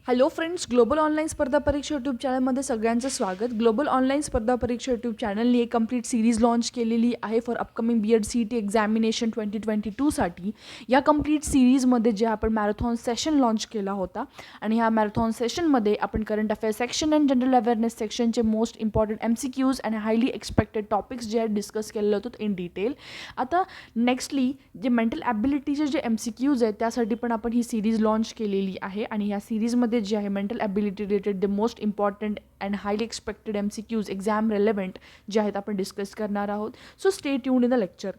Hello friends, global online स्पर्धा परीक्षा YouTube चॅनलमध्ये सगळ्यांचं स्वागत. ग्लोबल ऑनलाईन स्पर्धा परीक्षा यूट्यूब चॅनलने एक कंप्लीट सिरीज लॉन्च केलेली आहे for upcoming B Ed C E T examination 2022साठी. या कंप्लीट सिरीजमध्ये जे आपण मॅरेथॉन सेशन लॉन्च केला होता आणि ह्या मॅरेथॉन सेशनमध्ये आपण current affair section and general awareness सेक्शनचे most important MCQs and highly expected topics जे आहेत डिस्कस केलेले होते इन डिटेल. आता नेक्स्टली जे मेंटल ॲबिलिटीचे जे MCQs आहेत त्यासाठी पण आपण ही सिरीज लॉन्च केलेली आहे आणि ह्या सिरीजमध्ये जे आहे mental ability related the most important and highly expected MCQs exam relevant जे आहेत आपण डिस्कस करणार आहोत. So stay tuned in the lecture.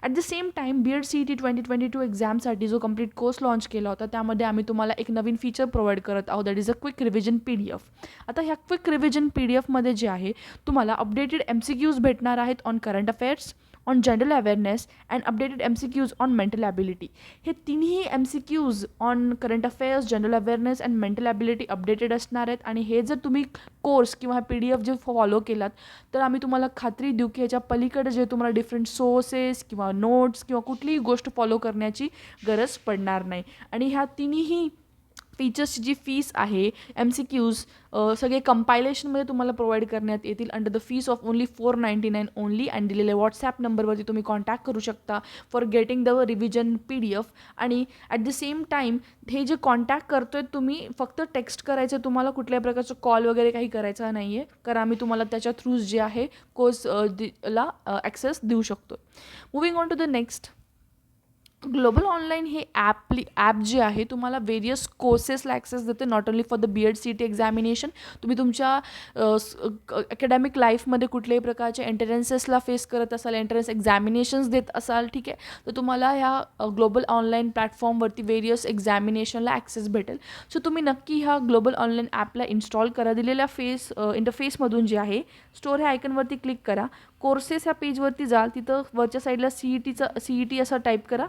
At the same time B Ed C E T 2022 एक्झामसाठी जो कंप्लीट कोर्स लॉन्च केला होता त्यामध्ये आम्ही तुम्हाला एक नवीन फीचर प्रोव्हाइड करत आहोत, that is a quick revision PDF. आता ह्या क्विक रिव्हिजन PDFमध्ये जे आहे तुम्हाला अपडेटेड MCQs भेटणार आहेत on current affairs, on general awareness and updated MCQs on mental ability. हे तिन्ही MCQs on current affairs, general awareness and mental ability updated असणार आहेत आणि हे जर तुम्ही कोर्स किंवा PDF जे फॉलो केलात तर आम्ही तुम्हाला खात्री देऊ की ह्याच्या पलीकडे जे तुम्हाला डिफरंट सोर्सेस किंवा नोट्स किंवा कुठलीही गोष्ट फॉलो करण्याची गरज पडणार नाही. आणि ह्या तिन्ही फीचर्सची जी फीस आहे MCQs सगळे कंपायलेशनमध्ये तुम्हाला प्रोव्हाइड करण्यात येतील under the fees of only $499 only. आणि दिलेल्या व्हॉट्सॲप नंबरवरती तुम्ही कॉन्टॅक्ट करू शकता for getting the revision PDF. आणि ॲट द सेम टाईम हे जे कॉन्टॅक्ट करतो आहे तुम्ही फक्त टेक्स्ट करायचं, तुम्हाला कुठल्याही प्रकारचं कॉल वगैरे काही करायचा नाही आहे, कारण आम्ही तुम्हाला त्याच्या थ्रूज जे आहे कोर्स ला ॲक्सेस देऊ शकतो. Moving on to the next, global online हे ॲप जे आहे तुम्हाला वेरियस कोर्सेसला ॲक्सेस देते, not only for the BEd CET examination. तुम्ही तुमच्या अकॅडमिक लाईफमध्ये कुठल्याही प्रकारच्या एंट्रन्सेसला फेस करत असाल, एंट्रन्स एक्झामिनेशन्स देत असाल, ठीक आहे, तर तुम्हाला ह्या ग्लोबल ऑनलाईन प्लॅटफॉर्मवरती वेरियस एक्झामिनेशनला ॲक्सेस भेटेल. सो तुम्ही नक्की ह्या ग्लोबल ऑनलाईन ॲपला इन्स्टॉल करा. दिलेल्या इंटरफेसमधून जे आहे स्टोर ह्या आयकनवरती क्लिक करा. कोर्सेस ह्या पेजवरती जाल, तिथं वरच्या साईडला CET असं टाईप करा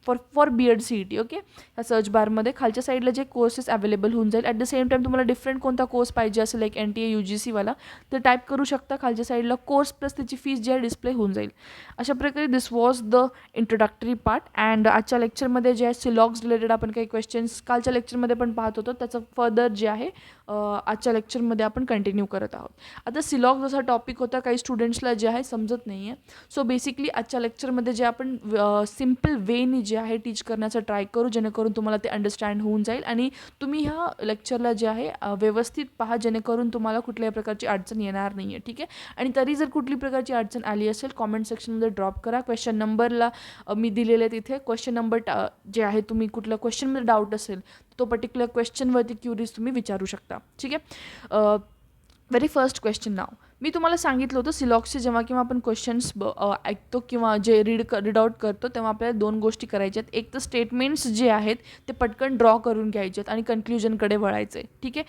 फॉर BEd CET. ओके, ह्या सर्च बारमध्ये खालच्या साईडला जे कोर्सेस अवेलेबल होऊन जाईल. ॲट द सेम टाईम तुम्हाला डिफरंट कोणता कोर्स पाहिजे असेल लाईक NTA UGC वाला तर टाईप करू शकता. खालच्या साईडला कोर्स प्लस त्याची फीस जी आहे डिस्प्ले होऊन जाईल. अशा प्रकारे this was the introductory part. And आजच्या लेक्चरमध्ये जे आहे सिलॉग्स रिलेटेड आपण काही क्वेश्चन्स कालच्या लेक्चरमध्ये पण पाहत होतो, त्याचं फर्दर जे आहे आजच्या लेक्चरमध्ये आपण कंटिन्यू करत आहोत. आता सिलॉग जसा टॉपिक होता काही स्टुडंट्सला जे आहे समजत नाही आहे, सो बेसिकली आजच्या लेक्चरमध्ये जे आपण सिम्पल वेनी जे आहे टीच करण्याचा ट्राय करू, जेणेकरून तुम्हाला ते अंडरस्टँड होऊन जाईल आणि तुम्ही ह्या लेक्चरला जे आहे व्यवस्थित पहा, जेणेकरून तुम्हाला कुठल्याही प्रकारची अडचण येणार नाही आहे. ठीक आहे, आणि तरी जर कुठली प्रकारची अडचण आली असेल कॉमेंट सेक्शनमध्ये ड्रॉप करा. क्वेश्चन नंबरला मी दिलेले तिथे क्वेश्चन नंबर जे आहे, तुम्ही कुठल्या क्वेश्चनमध्ये डाऊट असेल तो पर्टिक्युलर क्वेश्चनवरती क्युरीज तुम्ही विचारू शकता. ठीक आहे, व्हेरी फर्स्ट क्वेश्चन नाव मी तुम्हाला सांगितलं होतं सिलॉक्सचे जेव्हा किंवा आपण क्वेश्चन्स ऐकतो किंवा जे रीड आउट करतो तेव्हा आपल्याला दोन गोष्टी करायच्या आहेत. एक तर स्टेटमेंट्स जे आहेत ते पटकन ड्रॉ करून घ्यायचे आहेत आणि कन्क्ल्युजनकडे वळायचं आहे. ठीक आहे,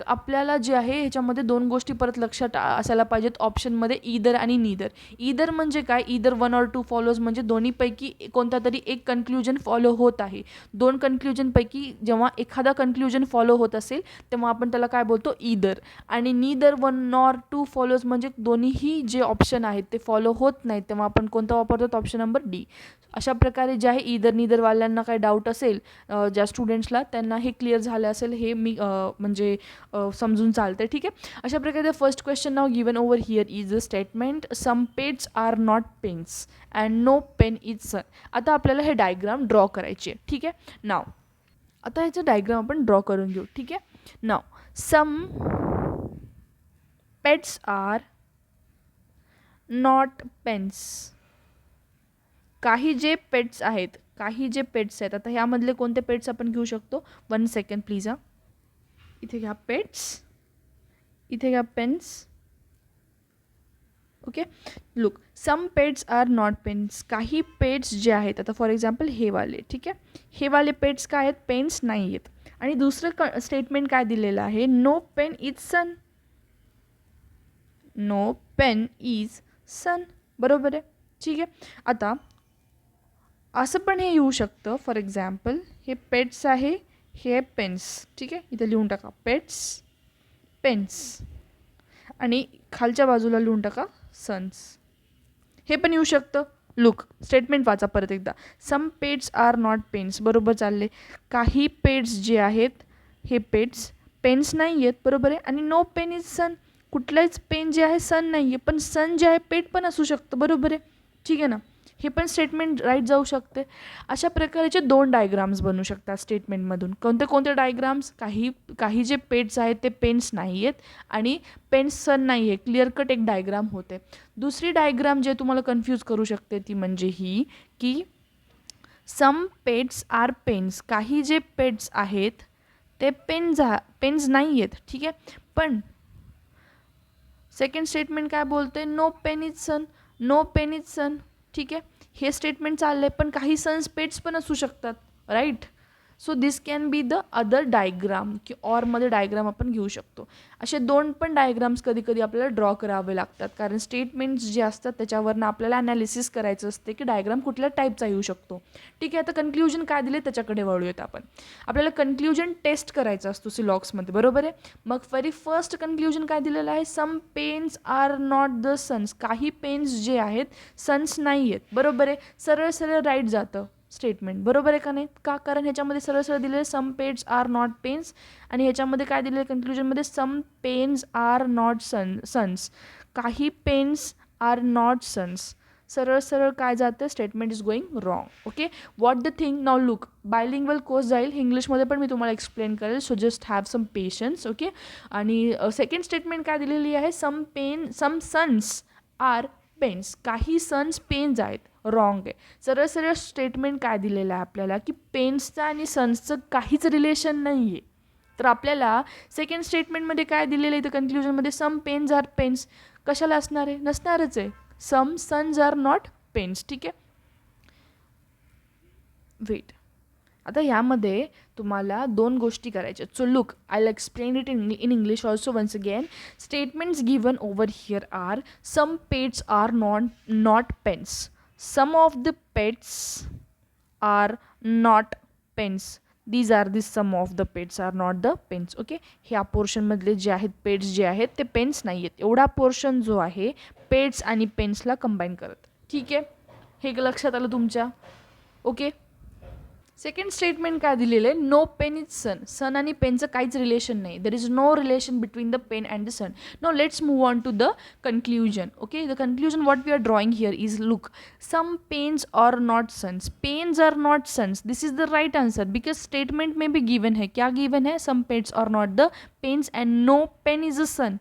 आपल्याला जे आहे ह्याच्यामध्ये दोन गोष्टी परत लक्षात असायला पाहिजेत ऑप्शनमध्ये, ईदर आणि नीदर. ईदर म्हणजे काय, ईदर 1 or 2 फॉलोज म्हणजे दोन्हीपैकी कोणता तरी एक कन्क्ल्युजन फॉलो होत आहे. दोन कन्क्ल्युजनपैकी जेव्हा एखादा कन्क्ल्युजन फॉलो होत असेल तेव्हा आपण त्याला काय बोलतो, ईदर. आणि नीदर 1 or 2 फॉलोज म्हणजे दोन्हीही जे ऑप्शन आहेत ते फॉलो होत नाहीत तेव्हा आपण कोणता वापरतो, ऑप्शन नंबर D. अशा प्रकारे जे आहे ईदर नीदरवाल्यांना काही डाऊट असेल ज्या स्टुडंट्सला त्यांना हे क्लिअर झालं असेल, हे मी म्हणजे समजून चालतं. ठीक आहे, अशा प्रकारे first question now given over here is a statement some pets are not pens and no pen is sun. आता आपल्याला हे डायग्राम ड्रॉ करायचे. ठीक आहे, नाव आता ह्याचं डायग्राम आपण ड्रॉ करून घेऊ. ठीक आहे, नाव सम पेट्स आर नॉट पेन्स. काही जे पेट्स आहेत आता ह्यामधले कोणते पेट्स आपण घेऊ शकतो, 1 सेकंड प्लीज. इथे घ्या पेट्स, इथे घ्या pens. Okay, look some pets are not pens. काही पेट्स जे आहेत आता फॉर एक्झाम्पल हे वाले, ठीक आहे, हे वाले पेट्स काय आहेत, पेन्स नाही आहेत. आणि दुसरं स्टेटमेंट काय दिलेलं आहे, no pen is sun. No pen is sun, बरोबर आहे. ठीक आहे, आता असं पण हे येऊ शकतं, फॉर एक्झाम्पल हे पेट्स आहे, हे पेन्स. ठीक आहे, इथे लिहून टाका पेट्स पेन्स आणि खालच्या बाजूला लिहून टाका सन्स. हे पण येऊ शकतं. लुक स्टेटमेंट वाचा परत एकदा, सम पेट्स आर नॉट पेन्स, बरोबर चालले. काही पेट्स जे आहेत हे पेन्स नाही आहेत, बरोबर आहे. आणि नो पेन इज सन, कुठलंच पेन जे आहे सन नाही आहे, पण सन जे आहे पेट पण असू शकतं, बरोबर आहे. ठीक आहे ना, हे पण स्टेटमेंट राईट जाऊ शकते. अशा प्रकारचे 2 डायग्राम्स बनू शकतात स्टेटमेंटमधून. कोणते कोणते डायग्राम्स? काही जे पेट्स आहेत ते पेन्स नाही आहेत आणि पेन्स सन नाही आहे, क्लिअर कट एक डायग्राम होते. दुसरी डायग्राम जे तुम्हाला कन्फ्यूज करू शकते ती म्हणजे ही की सम पेट्स आर पेन्स, काही जे पेट्स आहेत ते पेन्स नाही आहेत, ठीक आहे. पण सेकंड स्टेटमेंट काय बोलते? No pen is sun, no pen is sun, ठीक आहे. हे स्टेटमेंट चाललं आहे, पण काही सन्स पेट्स पण असू शकतात, right. So this can be the other diagram, की ऑरमध्ये डायग्राम आपण घेऊ शकतो. असे 2 पण डायग्राम्स कधी कधी आपल्याला ड्रॉ करावे लागतात, कारण स्टेटमेंट्स जे असतात त्याच्यावरनं आपल्याला ॲनालिसिस करायचं असते की डायग्राम कुठल्या टाईपचा येऊ शकतो. ठीक आहे, आता कन्क्ल्युजन काय दिले त्याच्याकडे वळूयात आपण. आपल्याला कन्क्ल्युजन टेस्ट करायचं असतो सिलॉक्समध्ये, बरोबर आहे. मग व्हेरी फर्स्ट कन्क्ल्युजन काय दिलेलं आहे? Some pens are not the suns, काही पेन्स जे आहेत सन्स नाही आहेत, बरोबर आहे. सरळ सरळ राईट जातं स्टेटमेंट, बरोबर आहे का नाही? का? कारण ह्याच्यामध्ये सरळ सरळ दिलेलं some pets are not pens आणि ह्याच्यामध्ये काय दिलेलं कन्क्ल्युजनमध्ये? Some pens are not suns, काही पेन्स आर नॉट सन्स. सरळ सरळ काय जातं? Statement is going wrong. Okay, what the thing now look. Bilingual course जाईल, इंग्लिशमध्ये पण मी तुम्हाला एक्सप्लेन करेल, so just have some patience. Okay, आणि सेकंड स्टेटमेंट काय दिलेली आहे? सम सन्स आर पेन्स, काही सन्स पेन्स आहेत, रॉंग आहे. सरळ सरळ स्टेटमेंट काय दिलेलं आहे आपल्याला की पेन्सचं आणि सन्सचं काहीच रिलेशन नाही आहे. तर आपल्याला सेकंड स्टेटमेंटमध्ये काय दिलेलं आहे इथं कन्क्ल्युजनमध्ये? सम पेन्स आर पेन्स, कशाला असणार आहे? नसणारच आहे. Some sons are not pens, ठीक आहे. वेट, आता ह्यामध्ये तुम्हाला 2 गोष्टी करायच्या. So look, I will explain it in English also once again. Statements given over here are some pets are not pens, some of the pets are not pens, these are the some of the pets are not the pens. Okay, ह्या पोर्शनमधले जे आहेत pets जे आहेत ते pens नाही आहेत, एवढा portion जो आहे पेट्स आणि पेन्सला कंबाईन करत, ठीक आहे. हे लक्षात आलं तुमच्या? ओके, सेकंड स्टेटमेंट काय दिलेलं आहे? No pen is sun, sun आणि पेनचं काहीच रिलेशन नाही. There is no relation between the pen and the sun. No, let's move on to the conclusion. Okay, the conclusion what we are drawing here is, look, some pens are not suns, pens are not suns, this is the right answer because statement में भी given है. क्या given है? Some pens are not the pens end no pen is a sun.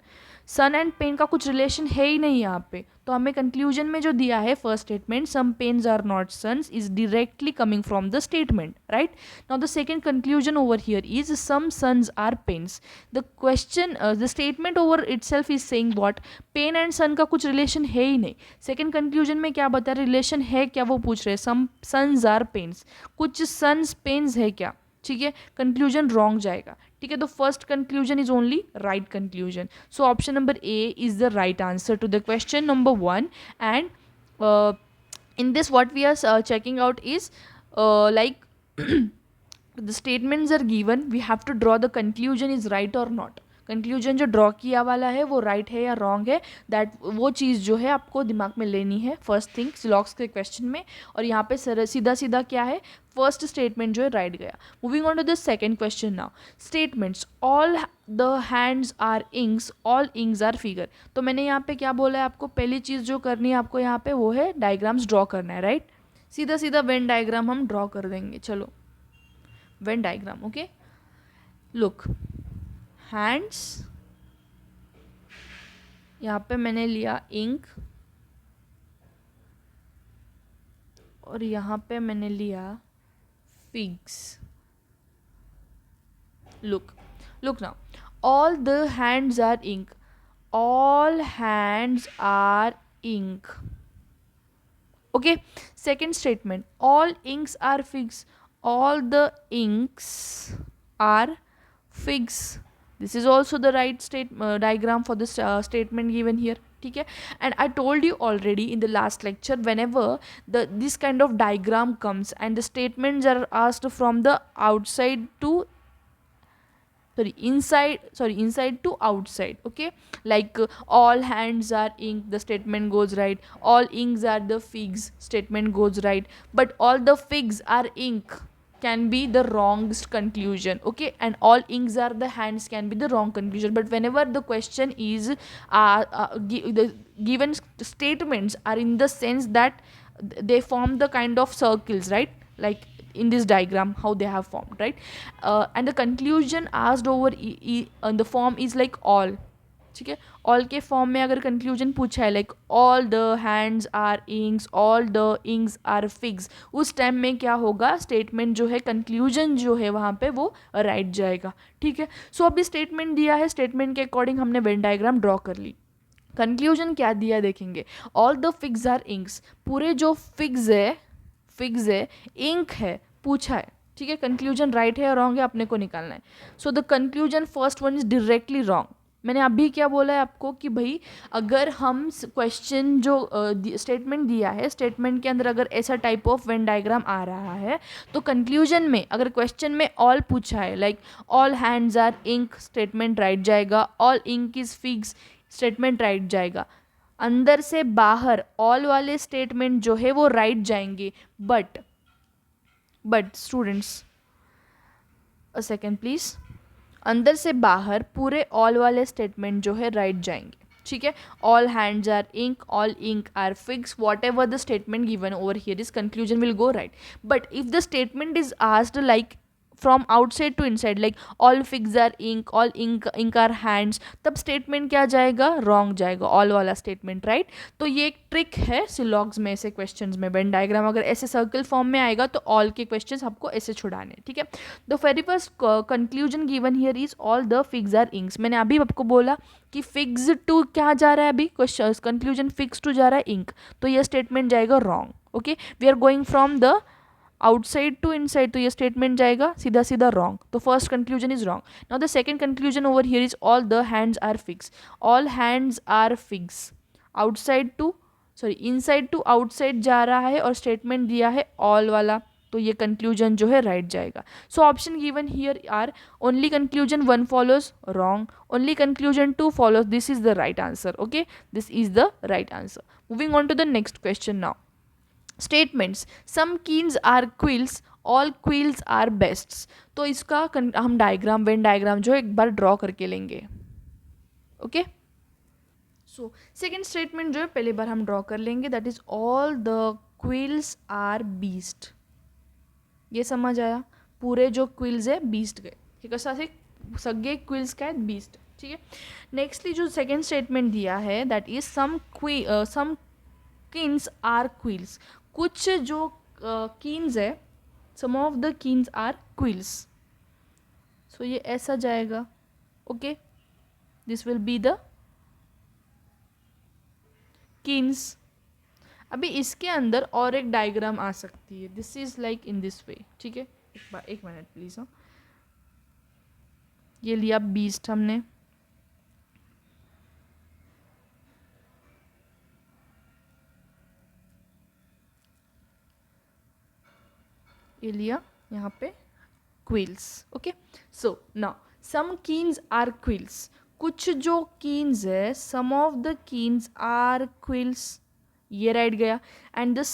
Sun and pen का कुछ relation है ही नहीं यहाँ पे. तो हमें कंक्लूजन में जो दिया है first statement some pens are not suns is directly coming from the statement, right. Now the second conclusion over here is some sons are pens. The question, the statement over itself is saying what? Pen and sun का कुछ relation है ही नहीं. Second conclusion में क्या बता रहे? Relation है क्या वो पूछ रहे हैं. सम सन्स आर पेन्स, कुछ सन्स पेन्स है क्या? ठीक है, कंक्लूजन रॉन्ग जाएगा. ठीक है, तो first conclusion is only right conclusion. So option number A is the right answer to the question number 1. And in this what we are checking out is like the statements are given, we have to draw the conclusion is right or not. Conclusion जो draw KIA वाला है वो right है या wrong है, that वो चीज़ जो है आपको दिमाग में लेनी है फर्स्ट थिंग सिलॉक्स के क्वेश्चन में. और यहाँ पे सीधा सीधा क्या है, फर्स्ट स्टेटमेंट जो है राइट गया. Moving on to the second question now. Statements all the hands are inks, all inks are figure. तो मैंने यहाँ पे क्या बोला है आपको? पहली चीज़ जो करनी है आपको यहाँ पे वो है डायग्राम्स ड्रॉ करना है, राइट. सीधा सीधा वेन डायग्राम हम ड्रॉ कर देंगे. चलो, Venn diagram. Okay, look, hands, यहाँ पे मैंने लिया इंक और यहाँ पे मैंने लिया figs. Look now, all the hands are ink, all hands are ink. Okay, second statement, all inks are figs, all the inks are figs. This is also the right diagram for this statement given here. ठीक है, and I told you already in the last lecture, whenever this kind of diagram comes and the statements are asked from the outside to inside to outside. Okay, like all hands are ink, the statement goes right. All inks are the figs, statement goes right. But all the figs are ink, can be the wrongest conclusion, okay, and all inks are the hands can be the wrong conclusion. But whenever the question is the given statements are in the sense that they form the kind of circles, right, like in this diagram how they have formed, right, and the conclusion asked over on the form is like all, ठीक है, all के form में अगर conclusion पूछा है like all the hands are inks, all the inks are figs, उस time में क्या होगा, स्टेटमेंट जो है कंक्लूजन जो है वहाँ पे वो राइट जाएगा, ठीक है. सो अभी स्टेटमेंट दिया है, स्टेटमेंट के अकॉर्डिंग हमने वेन डायग्राम ड्रॉ कर ली. कंक्लूजन क्या दिया देखेंगे, all the figs are inks, पूरे जो फिग्स है इंक है पूछा है, ठीक है. कंक्लूजन राइट है या रॉन्ग है अपने को निकालना है. So the conclusion first one is directly wrong. मैंने अभी क्या बोला है आपको कि भाई अगर हम क्वेश्चन जो स्टेटमेंट दिया है, स्टेटमेंट के अंदर अगर ऐसा टाइप ऑफ वेन डायग्राम आ रहा है तो कंक्लूजन में अगर क्वेश्चन में ऑल पूछा है like all hands are ink, statement right जाएगा. All ink is figs, statement right जाएगा. अंदर से बाहर ऑल वाले स्टेटमेंट जो है वो राइट जाएंगे. But students a second please, अंदर से बाहर पूरे ऑल वाले स्टेटमेंट जो है राइट जाएंगे, ठीक है. All hands are ink, all ink are figs, whatever the statement given over here is conclusion will go right. But if the statement is asked like from outside to inside like all figs are ink, all ink are hands, तब statement क्या जाएगा, wrong जाएगा, all वाला statement, right. तो ये एक trick है सिलॉग्स में, ऐसे क्वेश्चंस में वेन डायग्राम अगर ऐसे सर्कल फॉर्म में आएगा तो ऑल के क्वेश्चंस आपको ऐसे छुड़ाने, ठीक है. The very first conclusion given here is all the figs are inks. मैंने अभी आपको बोला कि फिग्स टू क्या जा रहा है, अभी क्वेश्चन कंक्लूजन फिग्स टू जा रहा है इंक, तो ये स्टेटमेंट जाएगा wrong, okay. We are going from the outside to inside, तो ये स्टेटमेंट जाएगा सीधा सीधा रॉन्ग. तो first conclusion is wrong. Now the second conclusion over here is all the hands are figs. All hands are figs, outside to inside to outside जा रहा है और स्टेटमेंट दिया है ऑल वाला, तो ये कंक्लूजन जो है राइट जाएगा. So option given here are only conclusion 1 follows, wrong. Only conclusion 2 follows, this is the right answer, okay, this is the right answer. Moving on to the next question now. Statements, some keens are quills, all quills are beasts. तो इसका हम diagram, Venn diagram जो है एक बार draw करके लेंगे, okay. So second statement जो है पहले बार हम ड्रॉ कर लेंगे, that is all the quills are beast. ये समझ आया, पूरे जो क्विल्स है बीस्ट गए, ठीक है, साथ सगळे क्विल्स काय बीस्ट, ठीक है. नेक्स्टली जो सेकेंड स्टेटमेंट दिया है that is some keens are quills. कुछ जो कीन्स है, some of the keens are quills, so ये ऐसा जाएगा, okay. This will be the keens. अभी इसके अंदर और एक डायग्राम आ सकती है, this is like in this way, ठीक है. एक मिनट प्लीज. हाँ, ये लिया बीस्ट हमने, ये लिया यहाँ पे quills, okay. So now some keens are quills, कुछ जो कीन्स है, some of the keens are quills, ये राइट गया. And the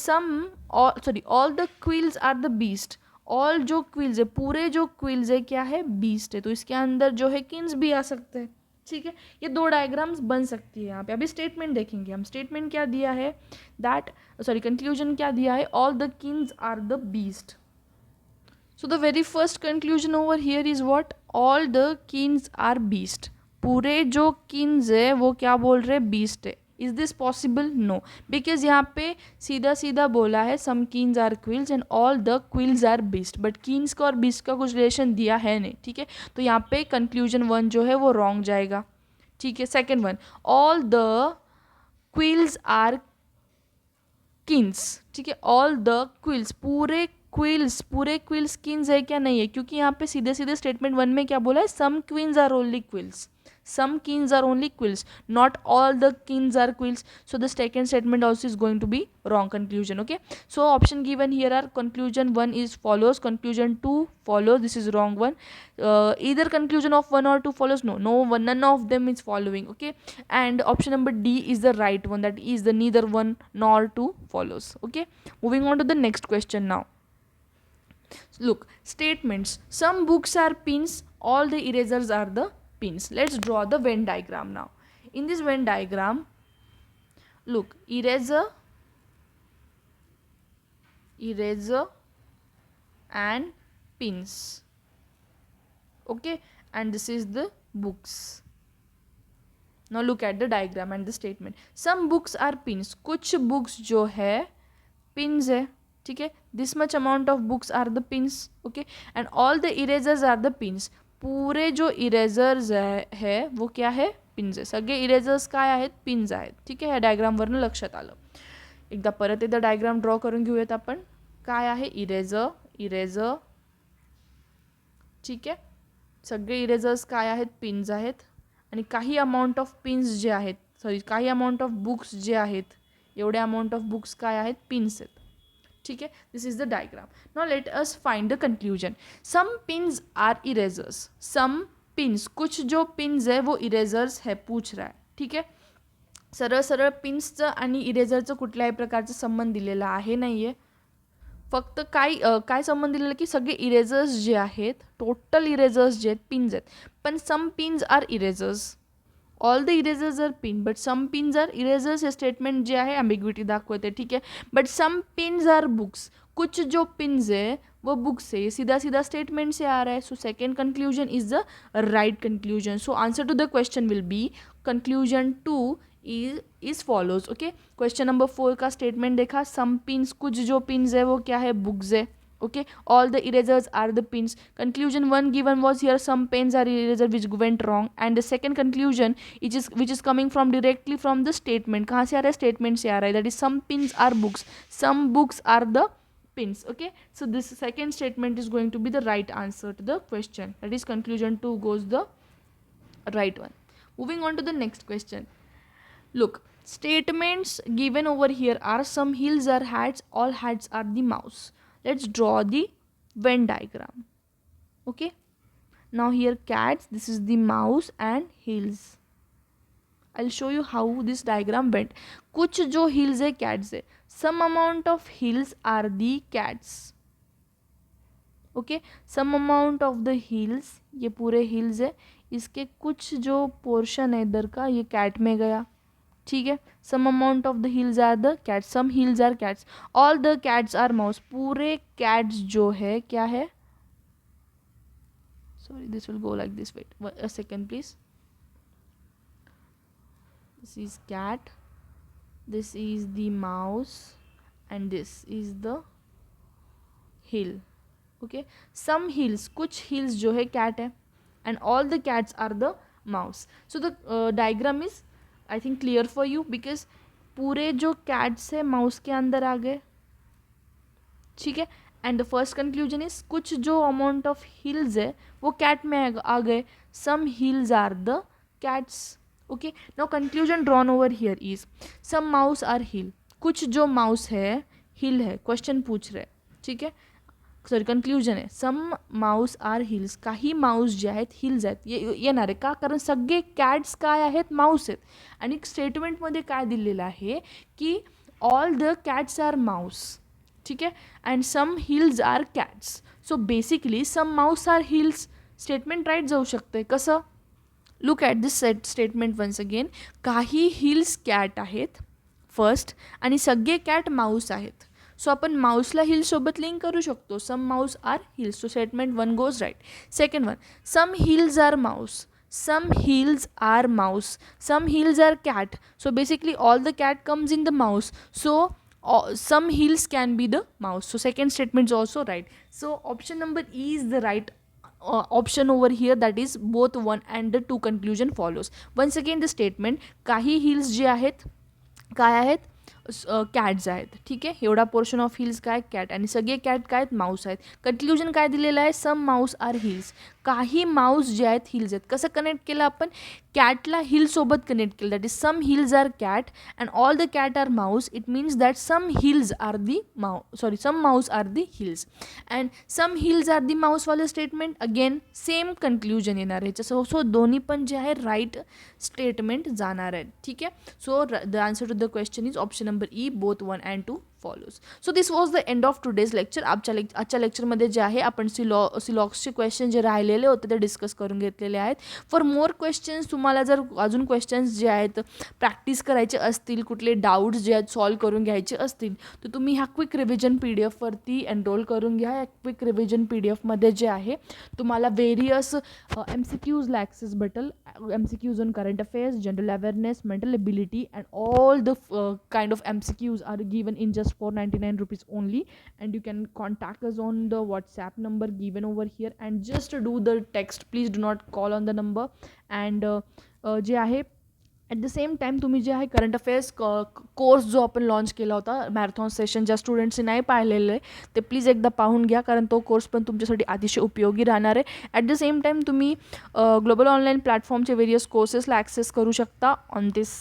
all the quills are the beast. All जो क्विल्स है, पूरे जो क्विल्स है क्या है, बीस्ट है, तो इसके अंदर जो है कीन्स भी आ सकते हैं, ठीक है. ये दो डायग्राम्स बन सकती है यहाँ पे. अभी स्टेटमेंट देखेंगे हम, स्टेटमेंट क्या दिया है, कंक्लूजन क्या दिया है, all the keens are the beast. So the very first conclusion over here is what? All the kings are beast. पूरे जो kings है वो क्या बोल रहे हैं, beast है. Is this possible? No. Because यहाँ पे सीधा सीधा बोला है some kings are quills and all the quills are beast. But kings का और beast का कुछ relation दिया है नहीं, ठीक है. तो यहाँ पे conclusion 1 जो है वो wrong जाएगा, ठीक है. Second one, all the quills are kings, ठीक है. All the quills, पूरे क्विल्स किन्स है क्या, नहीं है, क्योंकि यहाँ पे सीधे सीधे स्टेटमेंट 1 में क्या बोला है, some queens are only quills, some kings are only quills, not all the kings are quills. So the second statement also is going to be wrong conclusion, okay. So option given here are conclusion 1 is follows, conclusion 2 follows, this is wrong one. Either conclusion of 1 or 2 follows, none of them is following, okay. And option number D is the right one, that is the neither 1 nor 2 follows, okay. Moving on to the next question now. Look, statements. Some books are pins, all the erasers are the pins. Let's draw the Venn diagram now. In this Venn diagram, look, eraser, and pins. Okay, and this is the books. Now look at the diagram and the statement. Some books are pins. कुछ books जो है pins है, ठीक है. This much amount of books are the pins. Okay, and all the erasers are the pins. पूरे जो erasers है वो क्या है, pins आहे. सगळे erasers काय आहेत, pins आहेत. ठीक आहे, ह्या डायग्रामवरून लक्षात आलं. एकदा परत एकदा डायग्राम ड्रॉ करून घेऊयात आपण. काय आहे, इरेजर, ठीक आहे. सगळे इरेजर्स काय आहेत, पिन्स आहेत. आणि काही अमाऊंट ऑफ पिन्स जे आहेत, काही अमाऊंट ऑफ बुक्स जे आहेत, एवढे अमाऊंट ऑफ बुक्स काय आहेत, पिन्स आहेत. ठीक है, this is the diagram. Now let us find the conclusion. Some pins are erasers. Some pins, कुछ जो पिन्स है वो इरेजर्स है, पूछ रहा है. ठीक है, सरळ सरळ पिन्सचं आणि इरेजरचं कुठल्याही प्रकारचं संबंध दिलेला आहे नाही आहे. फक्त काय संबंध दिलेला की सगळे इरेजर्स जे आहेत, टोटल इरेजर्स जे आहेत पिन्स आहेत. पण some pins are erasers. All the erasers are pin but some pins are erasers. हे स्टेटमेंट जे आहे ॲम्बिग्विटी दाखवते. ठीक है, but some pins are books. कुछ जो पिन्स है वो बुक्स है. ये सीधा सीधा स्टेटमेंट से आ रहा है. So second conclusion is the right conclusion. So answer to the question will be conclusion 2 is follows. Okay, question number 4 का स्टेटमेंट देखा. सम पिन्स, कुछ जो पिन्स है वो क्या है, बुक्स है. Okay, all the erasers are the pins. Conclusion 1 given was here, some pens are eraser which went wrong. And the second conclusion which is coming from directly from the statement. कहाँ से आ रहा है, statement से आ रहा है. That is some pins are books, some books are the pins. Okay, so this second statement is going to be the right answer to the question. That is conclusion 2 goes the right one. Moving on to the next question. Look, statements given over here are some hills are hats, all hats are the mouse. Let's draw the Venn diagram. Okay, now here cats, this is the mouse and hills. I'll show you how this diagram went. कुछ जो hills है cats है. Some amount of hills are the cats. Okay, some amount of the hills, ये पूरे hills है, इसके कुछ जो portion है इधर का ये cat में गया. ठीक है, some amount of the hills are the cats, some hills are cats, all the cats are mouse. पूरे कैट्स जो है क्या है, sorry this will go like this. Wait a second please. This is cat, this is the mouse and this is the hill. Okay, some hills, कुछ hills जो है cat है and all the cats are the mouse. So the diagram is I think clear for you because पूरे जो cats है mouse के अंदर आ गए. ठीक है, end the first conclusion is कुछ जो अमाउंट ऑफ हिल्स है वो कैट में आ गए. Some hills are the cats. Okay, now conclusion drawn over here is some mouse are hill. कुछ जो माउस है हिल है, क्वेश्चन पूछ रहे. ठीक है, सॉरी कंक्लूजन आहे सम माउस आर हिल्स. काही माउस जे आहेत हिल्स आहेत. येणार आहे का, कारण सगळे कॅट्स काय आहेत, माउस आहेत. आणि स्टेटमेंटमध्ये काय दिलेलं आहे की all the cats are mouse. ठीक आहे, and some hills are cats. So basically some mouse are hills statement right जाऊ शकते. कसं, look at this statement once again. काही हिल्स कॅट आहेत फर्स्ट आणि सगळे कॅट माउस आहेत. सो आपण माउसला हिल्ससोबत लिंक करू शकतो. Some mouse are hills. So statement 1 goes right. Second one, some hills are mouse. Some hills are mouse. Some hills are cat. So basically all the cat comes in the mouse. So some hills can be the mouse. So second statement is also right. So option number E is the right option over here. That is both 1 and the 2 conclusion follows. Once again the statement, काही hills जे आहेत काय आहेत, cats आहेत. ठीक आहे, एवढा portion of hills काय, कॅट, आणि सगळे कॅट काय आहेत, माऊस आहेत. कंक्लुजन काय दिलेलं आहे, सम माऊस आर हिल्स. काही माऊस जे आहेत हिल्स आहेत. कसं कनेक्ट केलं आपण? कॅटला हिलसोबत कनेक्ट केलं. That is some hills are cat and all the cat are mouse. It means that some hills are the some mouse are the hills and some hills are the माऊसवाले statement again same conclusion येणार आहे. So दोन्ही पण जे आहे right statement जाणार आहेत. ठीक आहे. So the answer to the question is option number E, both 1 and 2 follows. So this was the end of today's lecture. आजच्या लेक्चरमध्ये जे आहे आपण सिलॉक्सचे क्वेश्चन जे राहिलेले होते ते डिस्कस करून घेतलेले आहेत. फॉर मोर क्वेश्चन्स, तुम्हाला जर अजून क्वेश्चन्स जे आहेत प्रॅक्टिस करायचे असतील, कुठले डाऊट्स जे आहेत सॉल्व करून घ्यायचे असतील, तर तुम्ही ह्या क्विक रिव्हिजन PDF-वरती एनरोल करून घ्या. या क्विक रिव्हिजन PDF-मध्ये जे आहे तुम्हाला व्हेरियस MCQs ॲक्सेस भेटेल. MCQs on current affairs, general awareness, mental ability and all the kind of MCQs are given in just for 99 rupees only, and you can contact us on the WhatsApp number given over here and just do the text. Please do not call on the number. And जे आहे at the same time तुम्ही जे आहे current affairs course जो आपण launch केला होता marathon session, ज्या स्टुडंट्सने नाही पाहिलेलं आहे ते प्लीज एकदा पाहून घ्या, कारण तो कोर्स पण तुमच्यासाठी अतिशय उपयोगी राहणार आहे. ॲट द सेम टाईम तुम्ही ग्लोबल ऑनलाईन प्लॅटफॉर्मचे व्हेरियस कोर्सेसला ॲक्सेस करू शकता ऑन दिस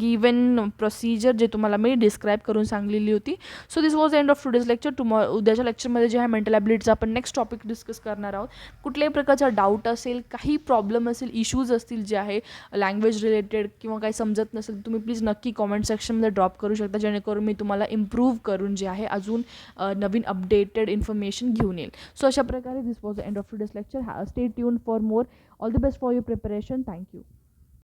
गिवन प्रोसिजर जे तुम्हाला मी डिस्क्राईब करून सांगलेली होती. So this was the end of today's lecture. उद्याच्या लेक्चरमध्ये जे आहे मेंटल ॲबिलिटीचा आपण नेक्स्ट टॉपिक डिस्कस करणार आहोत. कुठल्याही प्रकारचा डाऊट असेल, काही प्रॉब्लेम असेल, इश्यूज असतील जे आहे लँग्वेज रिलेटेड किंवा काही समजत नसेल, तुम्ही प्लीज नक्की कॉमेंट सेक्शनमध्ये ड्रॉप करू शकता, जेणेकरून मी तुम्हाला इम्प्रूव्ह करून जे आहे अजून नवीन अपडेटेड इन्फॉर्मेशन घेऊन येईल. सो अशा प्रकारे this was the end of today's lecture. Stay tune for more. All the best for your preparation. Thank you.